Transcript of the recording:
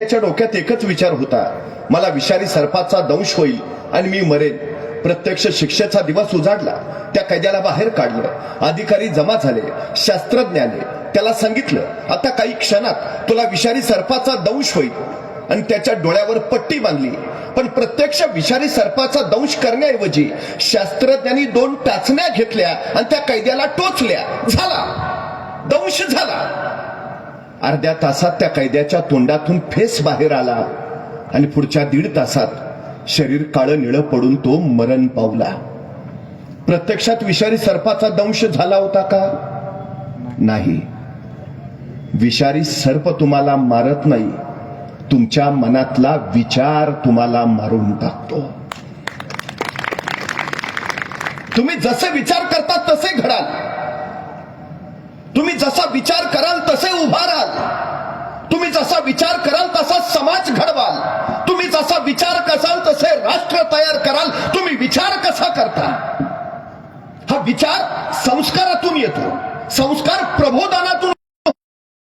त्याच्या डोक्यात एकच विचार होता, मला विषारी सर्पाचा दंश होईल आणि मी मरेन. प्रत्यक्ष शिक्षेचा दिवस उजाडला. त्या कैद्याला बाहेर काढलं. अधिकारी जमा झाले. शास्त्रज्ञाने त्याला सांगितलं, आता काही क्षणात तुला विषारी सर्पाचा दंश होईल, आणि त्याच्या डोळ्यावर पट्टी बांधली. पण प्रत्यक्ष विषारी सर्पाचा दंश करण्याऐवजी शास्त्रज्ञांनी 2 टाचण्या घेतल्या आणि त्या कैद्याला टोचल्या. झाला दंश झाला. अर्ध्या तासात त्या कैद्याच्या तोंडातून फेस बाहेर आला आणि पुढच्या 1.5 तासात शरीर काळं निळं पडून तो मरण पावला. प्रत्यक्षात विषारी सर्पाचा दंश झाला होता का? नाही. विषारी सर्प तुम्हाला मारत नाही, तुमच्या मनातला विचार तुम्हाला मारून टाकतो. तुम्ही जसे विचार करता तसे घडाल. तुम्ही जसा विचार कराल तसे उभा राहाल. तुम्ही जसा विचार कराल तसा समाज घडवाल. तुम्ही जसा विचार कराल तसे राष्ट्र तयार कराल. तुम्ही विचार कसा करता? हा विचार संस्कारातून येतो. संस्कार प्रबोधनातून